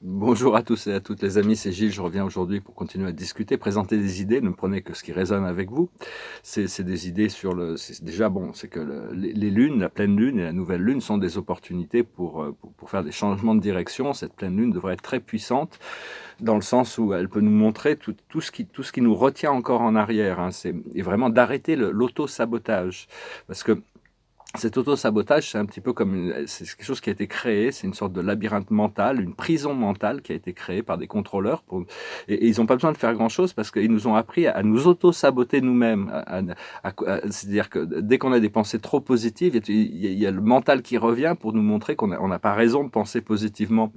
Bonjour à tous et à toutes les amis, c'est Gilles, je reviens aujourd'hui pour continuer à discuter, présenter des idées, ne prenez que ce qui résonne avec vous. C'est des idées sur le... Déjà bon, c'est que les lunes, la pleine lune et la nouvelle lune sont des opportunités pour faire des changements de direction. Cette pleine lune devrait être très puissante dans le sens où elle peut nous montrer tout ce qui nous retient encore en arrière. Hein, et vraiment d'arrêter l'auto-sabotage. Parce que cet auto-sabotage, c'est un petit peu comme c'est quelque chose qui a été créé, c'est une sorte de labyrinthe mental, une prison mentale qui a été créée par des contrôleurs. Et ils n'ont pas besoin de faire grand-chose parce qu'ils nous ont appris à nous auto-saboter nous-mêmes. C'est-à-dire que dès qu'on a des pensées trop positives, il y a le mental qui revient pour nous montrer qu'on n'a pas raison de penser positivement.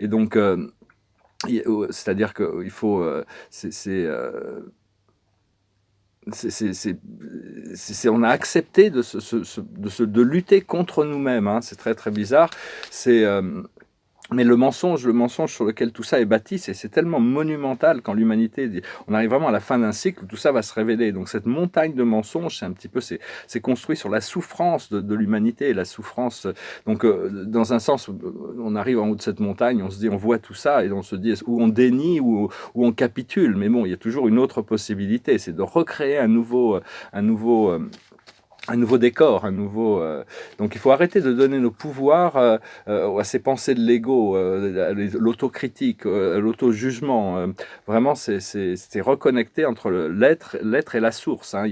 Et donc, c'est-à-dire qu'il faut... on a accepté de lutter contre nous-mêmes. Hein. C'est très très bizarre. C'est Mais le mensonge sur lequel tout ça est bâti, c'est tellement monumental quand l'humanité, on arrive vraiment à la fin d'un cycle où tout ça va se révéler. Donc cette montagne de mensonges, c'est un petit peu, c'est construit sur la souffrance de l'humanité, la souffrance. Donc dans un sens, on arrive en haut de cette montagne, on se dit, on voit tout ça et on se dit, ou on dénie ou on capitule. Mais bon, il y a toujours une autre possibilité, c'est de recréer un nouveau un nouveau décor, donc il faut arrêter de donner nos pouvoirs à ces pensées de l'ego, l'autocritique, l'auto-jugement. Vraiment, c'est reconnecter entre l'être et la source. Hein.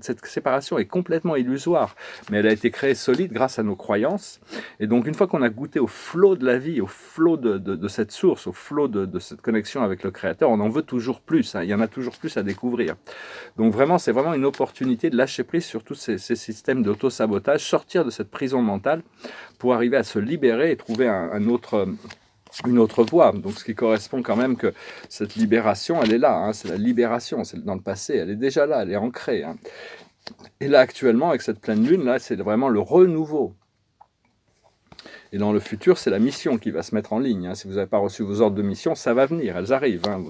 Cette séparation est complètement illusoire, mais elle a été créée solide grâce à nos croyances. Et donc, une fois qu'on a goûté au flot de la vie, au flot de cette source, au flot de cette connexion avec le Créateur, on en veut toujours plus. Hein. Il y en a toujours plus à découvrir. Donc vraiment, c'est vraiment une opportunité de lâcher prise sur tous ces systèmes d'auto-sabotage, sortir de cette prison mentale pour arriver à se libérer et trouver une autre voie. Donc ce qui correspond quand même que cette libération, elle est là, hein, c'est la libération, c'est dans le passé, elle est déjà là, elle est ancrée. Hein. Et là actuellement, avec cette pleine lune, là, c'est vraiment le renouveau. Et dans le futur, c'est la mission qui va se mettre en ligne. Hein. Si vous n'avez pas reçu vos ordres de mission, ça va venir, elles arrivent. Hein.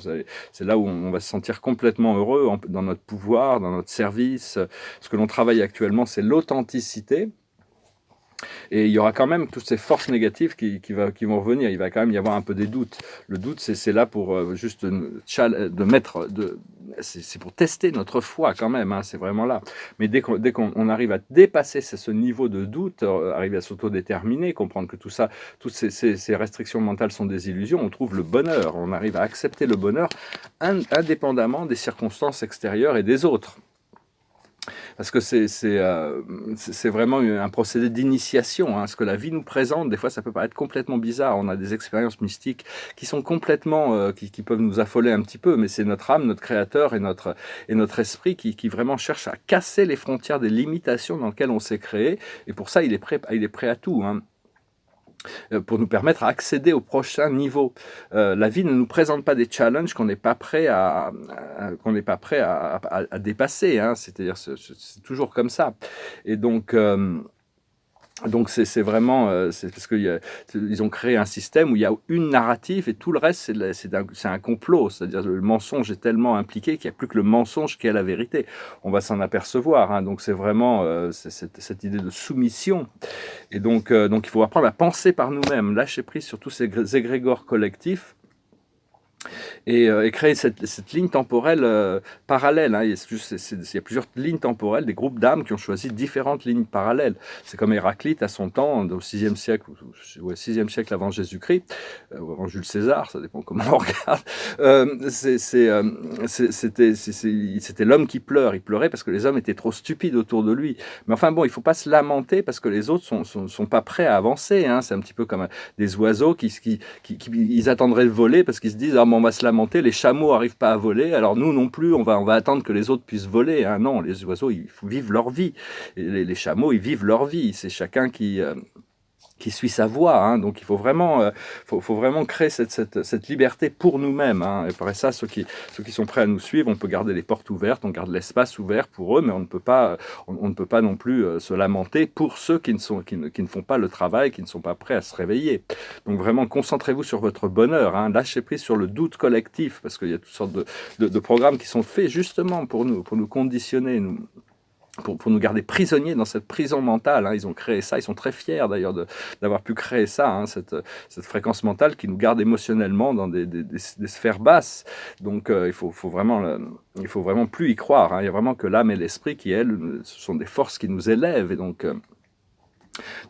C'est là où on va se sentir complètement heureux dans notre pouvoir, dans notre service. Ce que l'on travaille actuellement, c'est l'authenticité. Et il y aura quand même toutes ces forces négatives qui vont revenir. Il va quand même y avoir un peu des doutes. Le doute, c'est là pour juste de mettre... C'est pour tester notre foi quand même, hein, c'est vraiment là. Mais dès qu'on arrive à dépasser ce niveau de doute, arriver à s'autodéterminer, comprendre que tout ça, toutes ces restrictions mentales sont des illusions, on trouve le bonheur. On arrive à accepter le bonheur indépendamment des circonstances extérieures et des autres. Parce que c'est vraiment un procédé d'initiation. Hein. Ce que la vie nous présente, des fois, ça peut paraître complètement bizarre. On a des expériences mystiques qui sont complètement, qui peuvent nous affoler un petit peu, mais c'est notre âme, notre créateur et notre esprit qui vraiment cherche à casser les frontières des limitations dans lesquelles on s'est créé. Et pour ça, il est prêt à tout. Hein. Pour nous permettre d'accéder au prochain niveau. La vie ne nous présente pas des challenges qu'on n'est pas prêt à dépasser. Hein. C'est-à-dire, c'est toujours comme ça. Et donc c'est vraiment, c'est parce qu'ils ont créé un système où il y a une narrative et tout le reste c'est un complot, c'est-à-dire le mensonge est tellement impliqué qu'il n'y a plus que le mensonge qui est la vérité. On va s'en apercevoir, hein. Donc c'est vraiment cette idée de soumission. Et donc il faut apprendre à penser par nous-mêmes, lâcher prise sur tous ces égrégores collectifs. Et créer cette ligne temporelle parallèle. Hein. Il y a plusieurs lignes temporelles, des groupes d'âmes qui ont choisi différentes lignes parallèles. C'est comme Héraclite à son temps, au 6e siècle, 6e siècle avant Jésus-Christ, ou avant Jules César, ça dépend comment on regarde. C'était l'homme qui pleure. Il pleurait parce que les hommes étaient trop stupides autour de lui. Mais enfin bon, il ne faut pas se lamenter parce que les autres sont pas prêts à avancer. Hein. C'est un petit peu comme des oiseaux ils attendraient le voler parce qu'ils se disent « Ah, bon, on va se lamenter, les chameaux n'arrivent pas à voler, alors nous non plus, on va attendre que les autres puissent voler. Hein. » Non, les oiseaux, ils vivent leur vie. Et les chameaux, ils vivent leur vie. C'est chacun qui suit sa voie. Hein. Donc il faut vraiment créer cette liberté pour nous-mêmes. Hein. Et par ça, ceux qui sont prêts à nous suivre, on peut garder les portes ouvertes, on garde l'espace ouvert pour eux, mais on ne peut pas non plus se lamenter pour ceux qui ne font pas le travail, qui ne sont pas prêts à se réveiller. Donc vraiment, concentrez-vous sur votre bonheur. Hein. Lâchez prise sur le doute collectif, parce qu'il y a toutes sortes de programmes qui sont faits justement pour nous conditionner, pour nous garder prisonniers dans cette prison mentale. Hein. Ils ont créé ça, ils sont très fiers d'ailleurs d'avoir pu créer ça, hein, cette fréquence mentale qui nous garde émotionnellement dans des sphères basses. Donc il faut vraiment plus y croire. Hein. Il y a vraiment que l'âme et l'esprit qui, elles, ce sont des forces qui nous élèvent. Et donc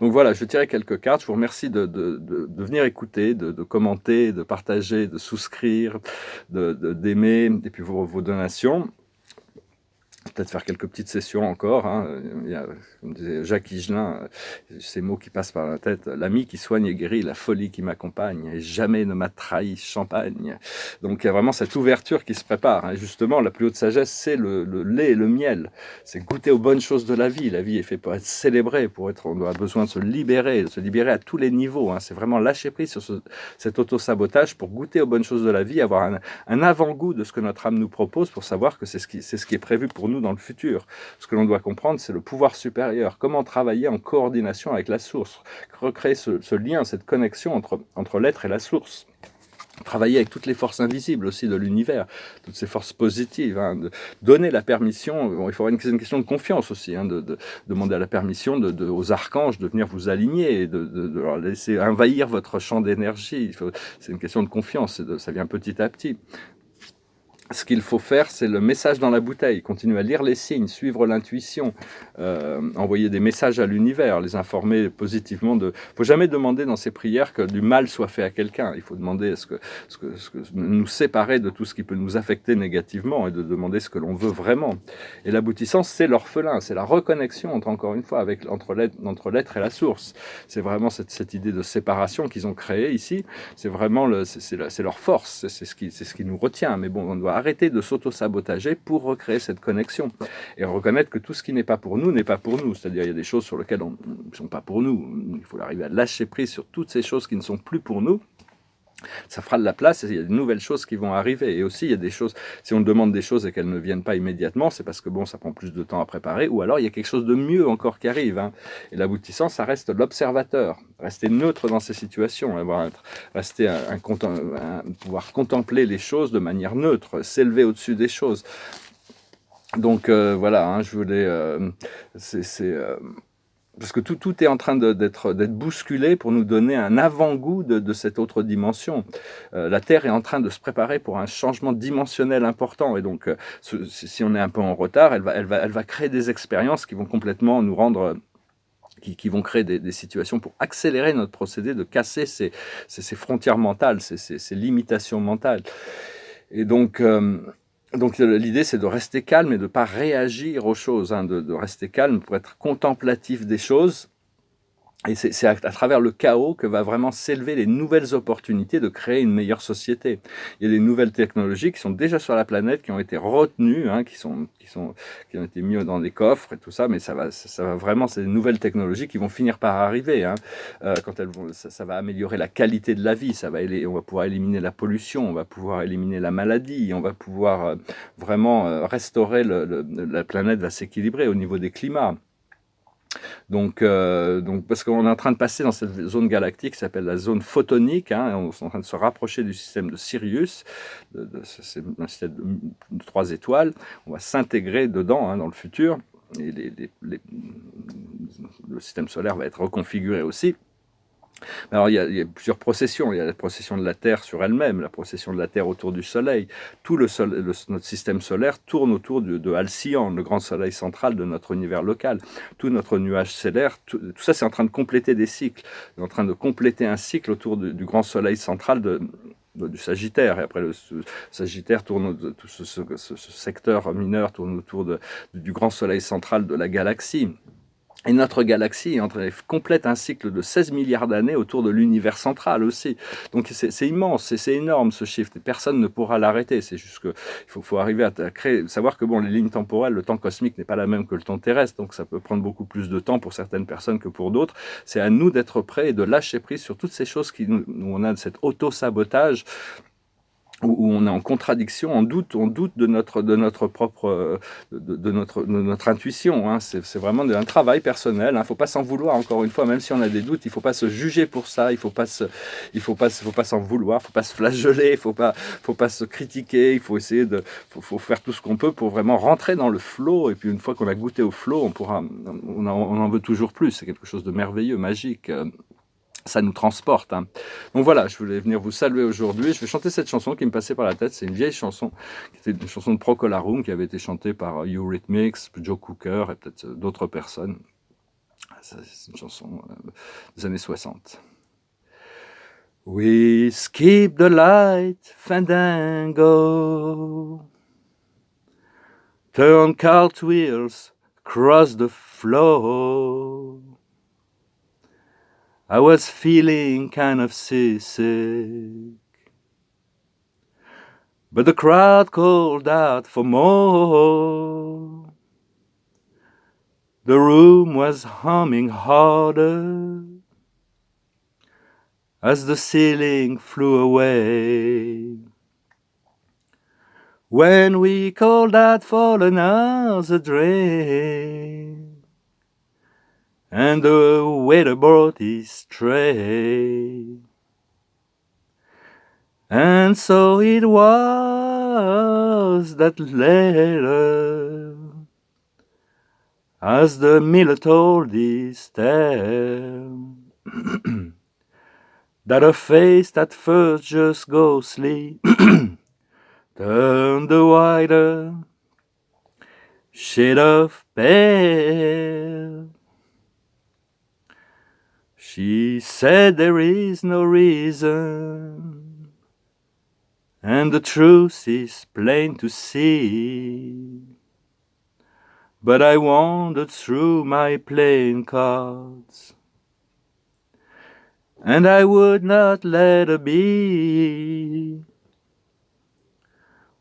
voilà, je tirais quelques cartes. Je vous remercie de venir écouter, de commenter, de partager, de souscrire, d'aimer, et puis vos donations. Peut-être faire quelques petites sessions encore. Hein. Il y a, comme disait Jacques Higelin, ces mots qui passent par la tête. L'ami qui soigne et guérit, la folie qui m'accompagne, et jamais ne m'a trahi, champagne. Donc il y a vraiment cette ouverture qui se prépare. Hein. Et justement, la plus haute sagesse, c'est le lait et le miel. C'est goûter aux bonnes choses de la vie. La vie est faite pour être célébrée, on a besoin de se libérer à tous les niveaux. Hein. C'est vraiment lâcher prise sur cet auto-sabotage pour goûter aux bonnes choses de la vie, avoir un avant-goût de ce que notre âme nous propose pour savoir que c'est ce qui est prévu pour nous dans le futur. Ce que l'on doit comprendre, c'est le pouvoir supérieur. Comment travailler en coordination avec la source. Recréer ce lien, cette connexion entre l'être et la source. Travailler avec toutes les forces invisibles aussi de l'univers, toutes ces forces positives, hein, donner la permission, il faudra une question de confiance aussi, hein, de demander la permission aux archanges de venir vous aligner, et de leur laisser envahir votre champ d'énergie. C'est une question de confiance, ça vient petit à petit. Ce qu'il faut faire, c'est le message dans la bouteille, continuer à lire les signes, suivre l'intuition, envoyer des messages à l'univers, les informer positivement. Il ne faut jamais demander dans ces prières que du mal soit fait à quelqu'un. Il faut demander nous séparer de tout ce qui peut nous affecter négativement et de demander ce que l'on veut vraiment. Et l'aboutissant, c'est l'orphelin, c'est la reconnexion, encore une fois, entre l'être et la source. C'est vraiment cette idée de séparation qu'ils ont créée ici. C'est vraiment c'est leur force, c'est ce qui nous retient. Mais bon, on doit arrêter de s'auto-sabotager pour recréer cette connexion et reconnaître que tout ce qui n'est pas pour nous n'est pas pour nous. C'est-à-dire il y a des choses sur lesquelles on ne sont pas pour nous. Il faut arriver à lâcher prise sur toutes ces choses qui ne sont plus pour nous. Ça fera de la place et il y a de nouvelles choses qui vont arriver. Et aussi, il y a des choses, si on demande des choses et qu'elles ne viennent pas immédiatement, c'est parce que bon, ça prend plus de temps à préparer, ou alors il y a quelque chose de mieux encore qui arrive. Hein. Et l'aboutissant, ça reste l'observateur. Rester neutre dans ces situations, pouvoir contempler les choses de manière neutre, s'élever au-dessus des choses. Donc voilà, hein, je voulais... parce que tout est en train d'être bousculé pour nous donner un avant-goût de cette autre dimension. La Terre est en train de se préparer pour un changement dimensionnel important. Et donc, si on est un peu en retard, elle va créer des expériences qui vont complètement nous rendre... Qui vont créer des situations pour accélérer notre procédé, de casser ces frontières mentales, ces limitations mentales. Et donc l'idée, c'est de rester calme et de ne pas réagir aux choses, hein, de rester calme pour être contemplatif des choses. Et c'est à travers le chaos que va vraiment s'élever les nouvelles opportunités de créer une meilleure société. Il y a des nouvelles technologies qui sont déjà sur la planète, qui ont été retenues, hein, qui ont été mises dans des coffres et tout ça, mais ça va vraiment, c'est des nouvelles technologies qui vont finir par arriver. Hein. Quand ça va améliorer la qualité de la vie, on va pouvoir éliminer la pollution, on va pouvoir éliminer la maladie, on va pouvoir vraiment restaurer, la planète va s'équilibrer au niveau des climats. Donc, parce qu'on est en train de passer dans cette zone galactique qui s'appelle la zone photonique, hein, on est en train de se rapprocher du système de Sirius, c'est un système de 3 étoiles, on va s'intégrer dedans, hein, dans le futur, et le système solaire va être reconfiguré aussi. Alors il y a plusieurs processions, il y a la procession de la Terre sur elle-même, la procession de la Terre autour du Soleil. Tout notre système solaire tourne autour de Halcyon, le grand soleil central de notre univers local. Tout notre nuage stellaire, tout ça c'est en train de compléter des cycles, c'est en train de compléter un cycle autour du grand soleil central du Sagittaire, et après le Sagittaire tourne, tout ce secteur mineur tourne autour du grand soleil central de la galaxie. Et notre galaxie complète un cycle de 16 milliards d'années autour de l'univers central aussi. Donc c'est immense, c'est énorme ce chiffre. Personne ne pourra l'arrêter. C'est juste qu'il faut arriver à créer, savoir que bon, les lignes temporelles, le temps cosmique n'est pas la même que le temps terrestre, donc ça peut prendre beaucoup plus de temps pour certaines personnes que pour d'autres. C'est à nous d'être prêts et de lâcher prise sur toutes ces choses où on a cet auto-sabotage. où on est en contradiction, on doute de notre propre, de notre intuition. Hein. C'est vraiment un travail personnel. Il ne faut pas s'en vouloir, encore une fois, même si on a des doutes, il ne faut pas se juger pour ça, il ne faut pas s'en vouloir, il ne faut pas se flageoler, il faut pas se critiquer, il faut essayer faut faire tout ce qu'on peut pour vraiment rentrer dans le flow. Et puis une fois qu'on a goûté au flow, on en veut toujours plus. C'est quelque chose de merveilleux, magique. Ça nous transporte. Hein. Donc voilà, je voulais venir vous saluer aujourd'hui. Je vais chanter cette chanson qui me passait par la tête. C'est une vieille chanson, qui était une chanson de Procol Harum, qui avait été chantée par Eurythmics, Joe Cooker et peut-être d'autres personnes. C'est une chanson des années 60. We skip the light, fandango. Turn cartwheels, cross the floor. I was feeling kind of seasick, but the crowd called out for more. The room was humming harder as the ceiling flew away. When we called out for another drink, and the waiter brought his tray. And so it was that later, as the miller told his tale, that her face at first just ghostly turned a whiter shade of pale. She said there is no reason, and the truth is plain to see. But I wandered through my playing cards, and I would not let her be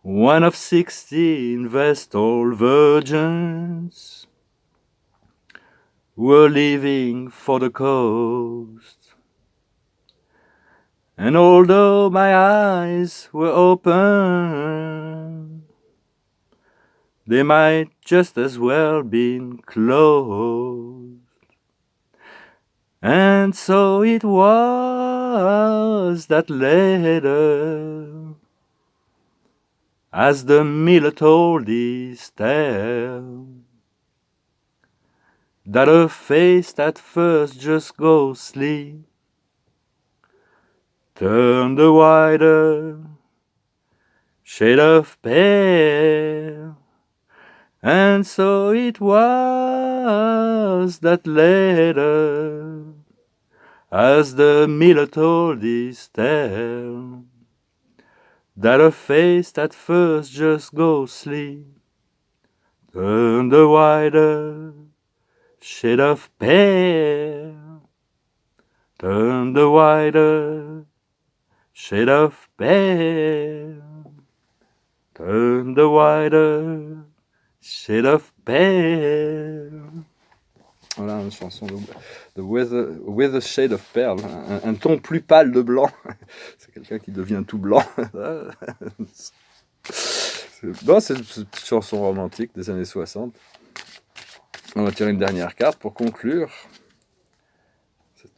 one of 16 Vestal virgins were leaving for the coast. And although my eyes were open, they might just as well been closed. And so it was that later, as the miller told his tale, that her face at first just ghostly turned a whiter shade of pale. And so it was that later, as the miller told his tale, that her face at first just ghostly turned a whiter shade of pale, turned a whiter shade of pale, turned a whiter shade of pale. Voilà une chanson de With a Shade of Pearl, un ton plus pâle de blanc. C'est quelqu'un qui devient tout blanc. Bon, c'est une chanson romantique des années 60. On va tirer une dernière carte pour conclure.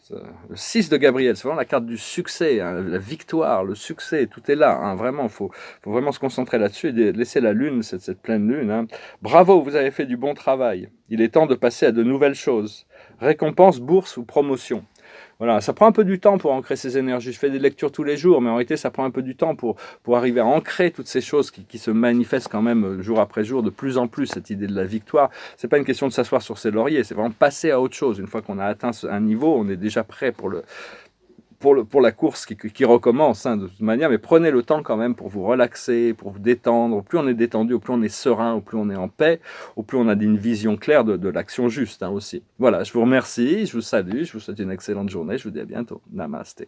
Le 6 de Gabriel, c'est vraiment la carte du succès, hein, la victoire, le succès, tout est là. Hein, vraiment, il faut vraiment se concentrer là-dessus et laisser la lune, cette pleine lune. Hein. Bravo, vous avez fait du bon travail. Il est temps de passer à de nouvelles choses. Récompense, bourse ou promotion. Voilà, ça prend un peu du temps pour ancrer ces énergies. Je fais des lectures tous les jours, mais en réalité, ça prend un peu du temps pour arriver à ancrer toutes ces choses qui se manifestent quand même jour après jour, de plus en plus, cette idée de la victoire. C'est pas une question de s'asseoir sur ses lauriers, c'est vraiment passer à autre chose. Une fois qu'on a atteint un niveau, on est déjà prêt pour la course qui recommence, hein, de toute manière, mais prenez le temps quand même pour vous relaxer, pour vous détendre. Au plus on est détendu, au plus on est serein, au plus on est en paix, au plus on a une vision claire de l'action juste, hein, aussi. Voilà, je vous remercie, je vous salue, je vous souhaite une excellente journée, je vous dis à bientôt. Namasté.